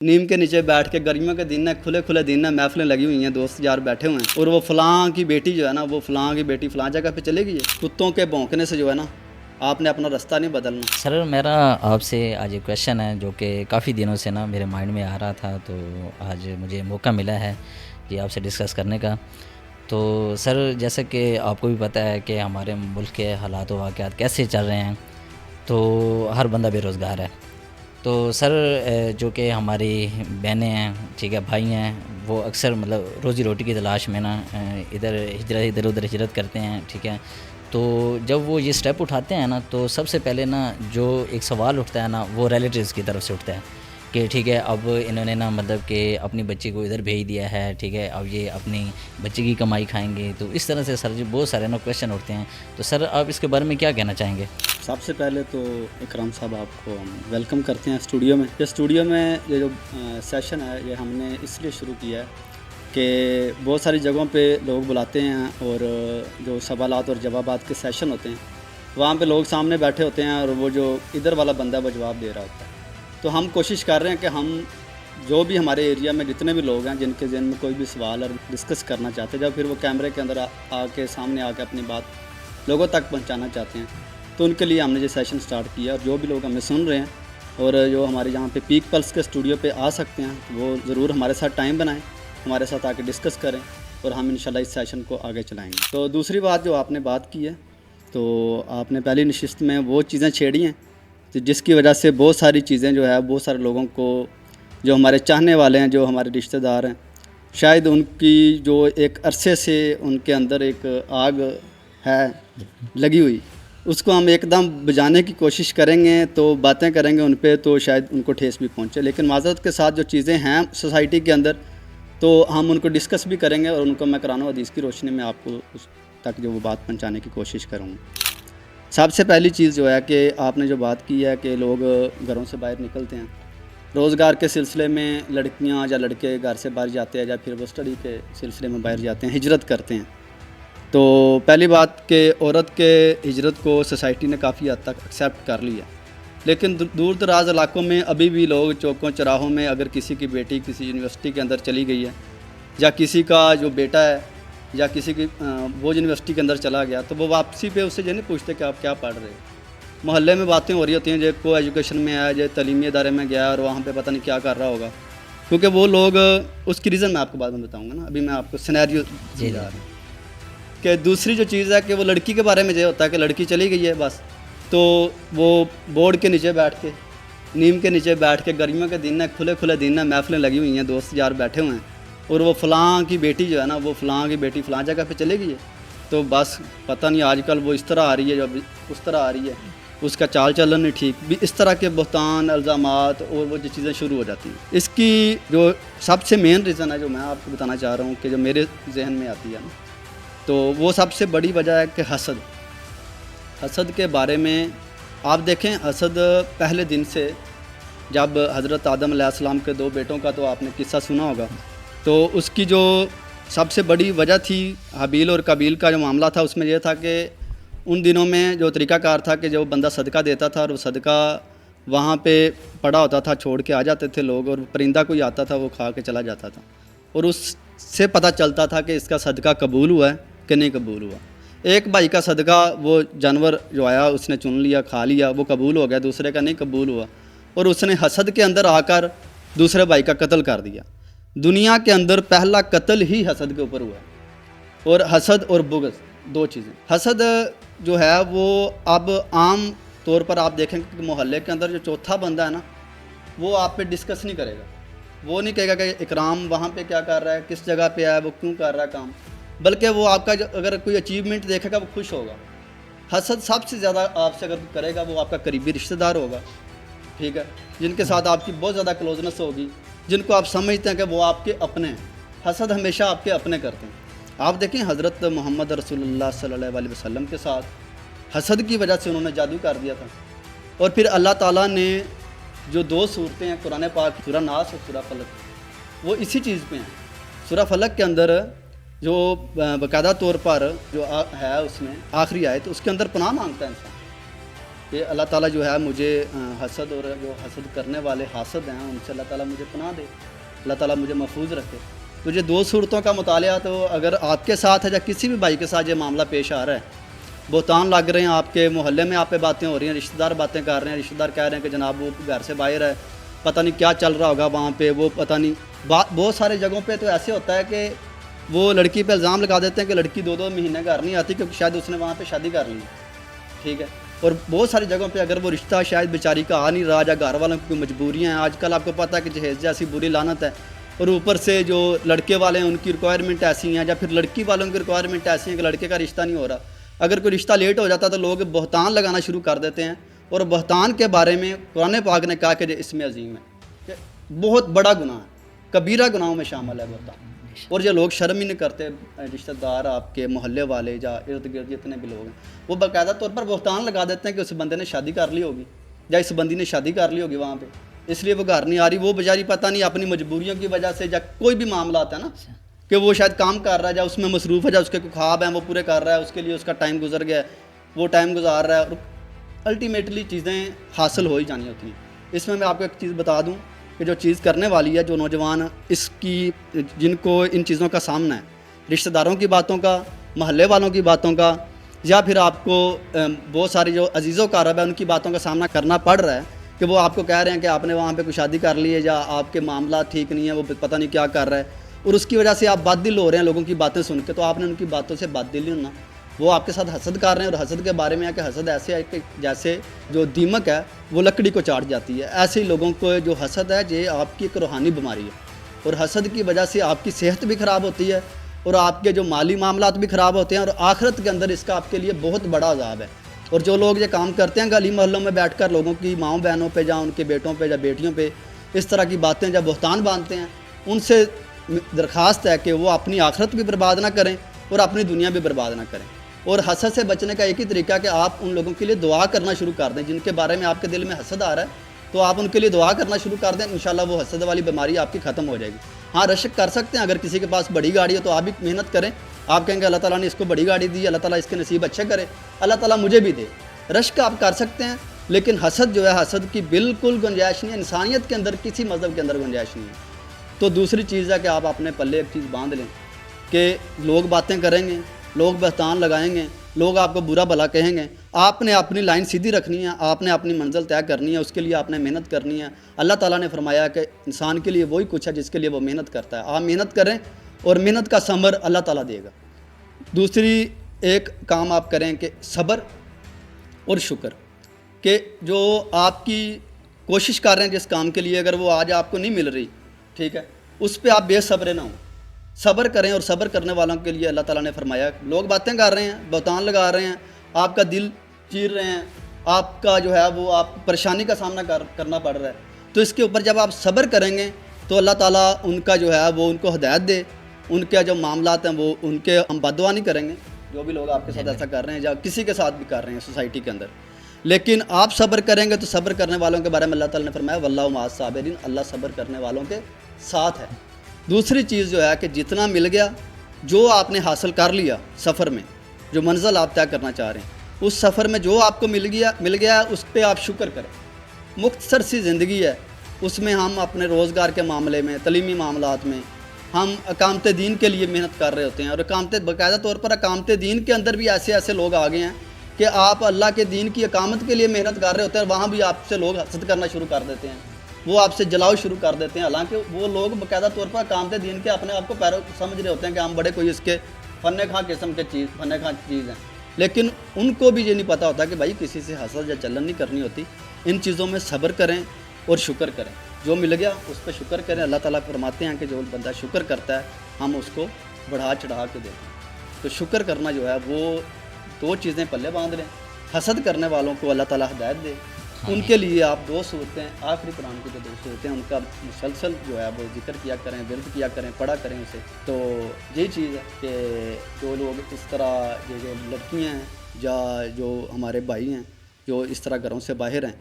نیم کے نیچے بیٹھ کے گرمیوں کے دن ہے، کھلے کھلے دن ہے، محفلیں لگی ہوئی ہیں، دوست یار بیٹھے ہوئے ہیں، اور وہ فلاں کی بیٹی جو ہے نا، وہ فلاں کی بیٹی فلاں جگہ پہ چلے گئی ہے۔ کتوں کے بھونکنے سے جو ہے نا، آپ نے اپنا رستہ نہیں بدلنا۔ سر میرا آپ سے آج ایک کویشچن ہے جو کہ کافی دنوں سے نا میرے مائنڈ میں آ رہا تھا، تو آج مجھے موقع ملا ہے یہ آپ سے ڈسکس کرنے کا۔ تو سر جیسا کہ آپ کو بھی پتہ ہے کہ ہمارے ملک کے حالات و واقعات کیسے چل رہے ہیں، تو ہر بندہ بے روزگار ہے۔ تو سر جو کہ ہماری بہنیں ہیں، ٹھیک ہے، بھائی ہیں، وہ اکثر مطلب روزی روٹی کی تلاش میں نا ادھر ادھر ہجرت کرتے ہیں، ٹھیک ہے۔ تو جب وہ یہ سٹیپ اٹھاتے ہیں نا، تو سب سے پہلے نا جو ایک سوال اٹھتا ہے نا، وہ ریلیٹیوز کی طرف سے اٹھتا ہے کہ ٹھیک ہے، اب انہوں نے نا مطلب کہ اپنی بچی کو ادھر بھیج دیا ہے، ٹھیک ہے، اب یہ اپنی بچی کی کمائی کھائیں گے۔ تو اس طرح سے سر جی بہت سارے نا کویشچن اٹھتے ہیں، تو سر آپ اس کے بارے میں کیا کہنا چاہیں گے؟ سب سے پہلے تو اکرام صاحب آپ کو ہم ویلکم کرتے ہیں اسٹوڈیو میں۔ یہ اسٹوڈیو میں یہ جو سیشن ہے، یہ ہم نے اس لیے شروع کیا ہے کہ بہت ساری جگہوں پہ لوگ بلاتے ہیں، اور جو سوالات اور جوابات کے سیشن ہوتے ہیں، وہاں پہ لوگ سامنے بیٹھے ہوتے ہیں، اور وہ جو ادھر والا بندہ وہ جواب دے رہا ہوتا ہے۔ تو ہم کوشش کر رہے ہیں کہ ہم جو بھی ہمارے ایریا میں جتنے بھی لوگ ہیں جن کے ذہن میں کوئی بھی سوال اور ڈسکس کرنا چاہتے ہیں، جب پھر وہ کیمرے کے اندر آ کے سامنے آ کے اپنی بات لوگوں تک پہنچانا چاہتے ہیں، تو ان کے لیے ہم نے یہ سیشن سٹارٹ کیا۔ اور جو بھی لوگ ہمیں سن رہے ہیں اور جو ہمارے یہاں پہ پیک پلس کے اسٹوڈیو پہ آ سکتے ہیں، وہ ضرور ہمارے ساتھ ٹائم بنائیں، ہمارے ساتھ آ کے ڈسکس کریں، اور ہم انشاءاللہ اس سیشن کو آگے چلائیں گے۔ تو دوسری بات جو آپ نے بات کی ہے، تو آپ نے پہلی نشست میں وہ چیزیں چھیڑی ہیں جس کی وجہ سے بہت ساری چیزیں جو ہے، بہت سارے لوگوں کو جو ہمارے چاہنے والے ہیں، جو ہمارے رشتہ دار ہیں، شاید ان کی جو ایک عرصے سے ان کے اندر ایک آگ ہے لگی ہوئی، اس کو ہم ایک دم بجھانے کی کوشش کریں گے، تو باتیں کریں گے ان پہ، تو شاید ان کو ٹھیس بھی پہنچے۔ لیکن معذرت کے ساتھ جو چیزیں ہیں سوسائٹی کے اندر، تو ہم ان کو ڈسکس بھی کریں گے، اور ان کو میں قرآن و حدیث کی روشنی میں آپ کو اس تک جو وہ بات پہنچانے کی کوشش کروں گا۔ سب سے پہلی چیز جو ہے کہ آپ نے جو بات کی ہے کہ لوگ گھروں سے باہر نکلتے ہیں روزگار کے سلسلے میں، لڑکیاں یا لڑکے گھر سے باہر جاتے ہیں، یا پھر وہ اسٹڈی کے سلسلے میں باہر جاتے ہیں، ہجرت کرتے ہیں۔ تو پہلی بات کہ عورت کے ہجرت کو سوسائٹی نے کافی حد تک ایکسیپٹ کر لیا، لیکن دور دراز علاقوں میں ابھی بھی لوگ چوکوں چراہوں میں، اگر کسی کی بیٹی کسی یونیورسٹی کے اندر چلی گئی ہے، یا کسی کا جو بیٹا ہے یا کسی کی وہ یونیورسٹی کے اندر چلا گیا، تو وہ واپسی پہ اس سے یہ نہیں پوچھتے کہ آپ کیا پڑھ رہے ہو۔ محلے میں باتیں ہو رہی ہوتی ہیں، جو کو ایجوکیشن میں آیا، جو تعلیمی ادارے میں گیا اور وہاں پہ پتہ نہیں کیا کر رہا ہوگا، کیونکہ وہ لوگ اس کی ریزن میں آپ کو بعد میں بتاؤں گا نا، ابھی میں آپ کو سینیریو سمجھا رہا ہوں۔ کہ دوسری جو چیز ہے کہ وہ لڑکی کے بارے میں یہ ہوتا ہے کہ لڑکی چلی گئی ہے بس، تو وہ بورڈ کے نیچے بیٹھ کے، نیم کے نیچے بیٹھ کے، گرمیوں کے دن ہے، کھلے کھلے دن ہے، محفلیں لگی ہوئی ہیں، دوست یار بیٹھے ہوئے ہیں، اور وہ فلاں کی بیٹی جو ہے نا، وہ فلاں کی بیٹی فلاں جگہ پہ چلے گئی ہے، تو بس پتہ نہیں آج کل وہ اس طرح آ رہی ہے، جب اس طرح آ رہی ہے، اس کا چال چلن نہیں ٹھیک بھی، اس طرح کے بہتان الزامات اور وہ جو چیزیں شروع ہو جاتی ہیں۔ اس کی جو سب سے مین ریزن ہے جو میں آپ کو بتانا چاہ رہا ہوں، کہ جو میرے ذہن میں آتی ہے نا، تو وہ سب سے بڑی وجہ ہے کہ حسد کے بارے میں آپ دیکھیں، حسد پہلے دن سے، جب حضرت آدم علیہ السلام کے 2 بیٹوں کا تو آپ نے قصہ سنا ہوگا، تو اس کی جو سب سے بڑی وجہ تھی حابیل اور قابیل کا جو معاملہ تھا، اس میں یہ تھا کہ ان دنوں میں جو طریقہ کار تھا کہ جو بندہ صدقہ دیتا تھا، اور وہ صدقہ وہاں پہ پڑا ہوتا تھا، چھوڑ کے آ جاتے تھے لوگ، اور پرندہ کوئی آتا تھا وہ کھا کے چلا جاتا تھا، اور اس سے پتہ چلتا تھا کہ اس کا صدقہ قبول ہوا ہے کہ نہیں قبول ہوا۔ ایک بھائی کا صدقہ وہ جانور جو آیا اس نے چن لیا، کھا لیا، وہ قبول ہو گیا، دوسرے کا نہیں قبول ہوا، اور اس نے حسد کے اندر آ کر دوسرے بھائی کا قتل کر دیا۔ دنیا کے اندر پہلا قتل ہی حسد کے اوپر ہوا ہے، اور حسد اور بغض 2 چیزیں۔ حسد جو ہے وہ اب عام طور پر آپ دیکھیں کہ محلے کے اندر جو چوتھا بندہ ہے نا، وہ آپ پہ ڈسکس نہیں کرے گا، وہ نہیں کہے گا کہ اکرام وہاں پہ کیا کر رہا ہے، کس جگہ پہ ہے، وہ کیوں کر رہا ہے کام، بلکہ وہ آپ کا اگر کوئی اچیومنٹ دیکھے گا وہ خوش ہوگا۔ حسد سب سے زیادہ آپ سے اگر کرے گا وہ آپ کا قریبی رشتہ دار ہوگا، ٹھیک ہے، جن کے ساتھ آپ کی بہت زیادہ کلوزنس ہوگی، جن کو آپ سمجھتے ہیں کہ وہ آپ کے اپنے ہیں۔ حسد ہمیشہ آپ کے اپنے کرتے ہیں۔ آپ دیکھیں حضرت محمد رسول اللہ صلی اللہ علیہ وسلم کے ساتھ حسد کی وجہ سے انہوں نے جادو کر دیا تھا، اور پھر اللہ تعالیٰ نے جو 2 صورتیں ہیں قرآن پاک، سورہ ناس اور سورہ فلق، وہ اسی چیز پہ ہیں۔ سورہ فلق کے اندر جو باقاعدہ طور پر جو ہے اس میں آخری آیت، اس کے اندر پناہ مانگتا ہے انسان، کہ اللہ تعالیٰ جو ہے مجھے حسد اور جو حسد کرنے والے حاسد ہیں ان سے اللہ تعالیٰ مجھے پناہ دے، اللہ تعالیٰ مجھے محفوظ رکھے۔ تو یہ دو صورتوں کا مطالعہ، تو اگر آپ کے ساتھ ہے یا کسی بھی بھائی کے ساتھ یہ معاملہ پیش آ رہا ہے، بہتان لگ رہے ہیں، آپ کے محلے میں آپ پہ باتیں ہو رہی ہیں، رشتہ دار باتیں کر رہے ہیں، رشتہ دار کہہ رہے ہیں کہ جناب وہ گھر سے باہر ہے، پتہ نہیں کیا چل رہا ہوگا وہاں پہ، وہ پتہ نہیں بہت سارے جگہوں پہ تو ایسے ہوتا ہے کہ وہ لڑکی پہ الزام لگا دیتے ہیں کہ لڑکی 2 مہینے گھر نہیں آتی کیونکہ شاید اس نے وہاں پہ شادی کر لی، ٹھیک ہے۔ اور بہت ساری جگہوں پہ اگر وہ رشتہ شاید بیچاری کا آ نہیں رہا، یا گھر والوں کی کوئی مجبوریاں ہیں، آج کل آپ کو پتہ ہے کہ جہیز جیسی بری لعنت ہے، اور اوپر سے جو لڑکے والے ہیں ان کی ریکوائرمنٹ ایسی ہیں، یا پھر لڑکی والوں کی ریکوائرمنٹ ایسی ہیں کہ لڑکے کا رشتہ نہیں ہو رہا۔ اگر کوئی رشتہ لیٹ ہو جاتا تو لوگ بہتان لگانا شروع کر دیتے ہیں، اور بہتان کے بارے میں قرآن پاک نے کہا کہ اس میں عظیم ہے، کہ بہت بڑا گناہ ہے، کبیرہ گناہوں میں شامل ہے بہتان، اور یہ لوگ شرم ہی نہیں کرتے، رشتہ دار آپ کے محلے والے یا ارد گرد جتنے بھی لوگ ہیں وہ باقاعدہ طور پر بہتان لگا دیتے ہیں کہ اس بندے نے شادی کر لی ہوگی یا اس بندی نے شادی کر لی ہوگی وہاں پہ، اس لیے وہ گھر نہیں آ رہی، وہ بیچاری پتہ نہیں اپنی مجبوریوں کی وجہ سے، یا کوئی بھی معاملہ آتا ہے نا کہ وہ شاید کام کر رہا ہے، یا اس میں مصروف ہے، یا اس کے کوئی خواب ہیں وہ پورے کر رہا ہے، اس کے لیے اس کا ٹائم گزر گیا ہے، وہ ٹائم گزار رہا ہے، اور الٹیمیٹلی چیزیں حاصل ہو ہی جانی ہوتی ہیں۔ اس میں آپ کو ایک چیز بتا دوں کہ جو چیز کرنے والی ہے، جو نوجوان اس کی جن کو ان چیزوں کا سامنا ہے، رشتہ داروں کی باتوں کا، محلے والوں کی باتوں کا، یا پھر آپ کو بہت ساری جو عزیز و اقارب ہے ان کی باتوں کا سامنا کرنا پڑ رہا ہے کہ وہ آپ کو کہہ رہے ہیں کہ آپ نے وہاں پہ کوئی شادی کر لی ہے، یا آپ کے معاملات ٹھیک نہیں ہیں، وہ پتہ نہیں کیا کر رہا ہے، اور اس کی وجہ سے آپ بد دل ہو رہے ہیں لوگوں کی باتیں سن کے، تو آپ نے ان کی باتوں سے بد دل نہیں ہونا۔ وہ آپ کے ساتھ حسد کر رہے ہیں، اور حسد کے بارے میں ہے کہ حسد ایسے ہے کہ جیسے جو دیمک ہے وہ لکڑی کو چاٹ جاتی ہے، ایسے ہی لوگوں کو جو حسد ہے یہ آپ کی ایک روحانی بیماری ہے، اور حسد کی وجہ سے آپ کی صحت بھی خراب ہوتی ہے، اور آپ کے جو مالی معاملات بھی خراب ہوتے ہیں، اور آخرت کے اندر اس کا آپ کے لیے بہت بڑا عذاب ہے۔ اور جو لوگ یہ کام کرتے ہیں گلی محلوں میں بیٹھ کر لوگوں کی ماؤں بہنوں پہ، یا ان کے بیٹوں پہ یا بیٹیوں پہ اس طرح کی باتیں جب بہتان باندھتے ہیں، ان سے درخواست ہے کہ وہ اپنی آخرت بھی برباد نہ کریں اور اپنی دنیا بھی برباد نہ کریں۔ اور حسد سے بچنے کا ایک ہی طریقہ ہے کہ آپ ان لوگوں کے لیے دعا کرنا شروع کر دیں جن کے بارے میں آپ کے دل میں حسد آ رہا ہے، تو آپ ان کے لیے دعا کرنا شروع کر دیں، انشاءاللہ وہ حسد والی بیماری آپ کی ختم ہو جائے گی۔ ہاں رشک کر سکتے ہیں، اگر کسی کے پاس بڑی گاڑی ہو تو آپ بھی محنت کریں، آپ کہیں گے اللہ تعالیٰ نے اس کو بڑی گاڑی دی، اللہ تعالیٰ اس کے نصیب اچھے کرے، اللہ تعالیٰ مجھے بھی دے، رشک آپ کر سکتے ہیں، لیکن حسد جو ہے حسد کی بالکل گنجائش نہیں ہے، انسانیت کے اندر کسی مذہب کے اندر گنجائش نہیں ہے۔ تو دوسری چیز ہے کہ آپ اپنے پلے ایک چیز باندھ لیں کہ لوگ باتیں کریں گے، لوگ بہتان لگائیں گے، لوگ آپ کو برا بھلا کہیں گے، آپ نے اپنی لائن سیدھی رکھنی ہے، آپ نے اپنی منزل طے کرنی ہے، اس کے لیے آپ نے محنت کرنی ہے۔ اللہ تعالیٰ نے فرمایا کہ انسان کے لیے وہی کچھ ہے جس کے لیے وہ محنت کرتا ہے، آپ محنت کریں اور محنت کا ثمر اللہ تعالیٰ دے گا۔ دوسری ایک کام آپ کریں کہ صبر اور شکر، کہ جو آپ کی کوشش کر رہے ہیں جس کام کے لیے، اگر وہ آج آپ کو نہیں مل رہی، ٹھیک ہے، اس پہ آپ بے صبر نہ ہوں، صبر کریں، اور صبر کرنے والوں کے لیے اللہ تعالیٰ نے فرمایا لوگ باتیں کر رہے ہیں، بہتان لگا رہے ہیں، آپ کا دل چیر رہے ہیں، آپ کا جو ہے وہ آپ پریشانی کا سامنا کرنا پڑ رہا ہے، تو اس کے اوپر جب آپ صبر کریں گے تو اللہ تعالیٰ ان کا جو ہے وہ ان کو ہدایت دے، ان کے جو معاملات ہیں وہ ان کے ہم بد دعا نہیں کریں گے، جو بھی لوگ آپ کے ساتھ ایسا کر رہے ہیں یا کسی کے ساتھ بھی کر رہے ہیں سوسائٹی کے اندر، لیکن آپ صبر کریں گے تو صبر کرنے والوں کے بارے میں اللہ تعالیٰ نے فرمایا واللہ مع الصابرین، اللہ صبر کرنے والوں کے ساتھ ہے۔ دوسری چیز جو ہے کہ جتنا مل گیا، جو آپ نے حاصل کر لیا سفر میں، جو منزل آپ طے کرنا چاہ رہے ہیں، اس سفر میں جو آپ کو مل گیا اس پہ آپ شکر کریں۔ مختصر سی زندگی ہے، اس میں ہم اپنے روزگار کے معاملے میں، تعلیمی معاملات میں ہم اقامت دین کے لیے محنت کر رہے ہوتے ہیں، اور باقاعدہ طور پر اقامت دین کے اندر بھی ایسے لوگ آ گئے ہیں کہ آپ اللہ کے دین کی اقامت کے لیے محنت کر رہے ہوتے ہیں، وہاں بھی آپ سے لوگ حسد کرنا شروع کر دیتے ہیں، وہ آپ سے جلاؤ شروع کر دیتے ہیں، حالانکہ وہ لوگ باقاعدہ طور پر اقامت دین کے اپنے آپ کو پیرو سمجھ رہے ہوتے ہیں کہ ہم بڑے کوئی اس کے فن خواہ قسم کے فن خواہ چیز ہیں، لیکن ان کو بھی یہ نہیں پتہ ہوتا کہ بھائی کسی سے حسد یا جلن نہیں کرنی ہوتی، ان چیزوں میں صبر کریں اور شکر کریں، جو مل گیا اس پہ شکر کریں۔ اللہ تعالیٰ فرماتے ہیں کہ جو بندہ شکر کرتا ہے ہم اس کو بڑھا چڑھا کے دیتے ہیں، تو شکر کرنا جو ہے وہ دو چیزیں پلے باندھ لیں، حسد کرنے والوں کو اللہ تعالیٰ ہدایت دے، ان کے لیے آپ دو صورتیں آخری قرآن کی جو دو صورتیں ہیں ان کا مسلسل جو ہے وہ ذکر کیا کریں، ورد کیا کریں، پڑھا کریں اسے۔ تو یہی چیز ہے کہ جو لوگ اس طرح یہ جو لڑکیاں ہیں یا جو ہمارے بھائی ہیں جو اس طرح گھروں سے باہر ہیں،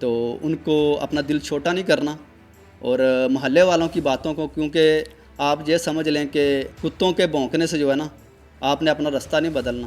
تو ان کو اپنا دل چھوٹا نہیں کرنا، اور محلے والوں کی باتوں کو، کیونکہ آپ یہ سمجھ لیں کہ کتوں کے بھونکنے سے جو ہے نا آپ نے اپنا رستہ نہیں بدلنا،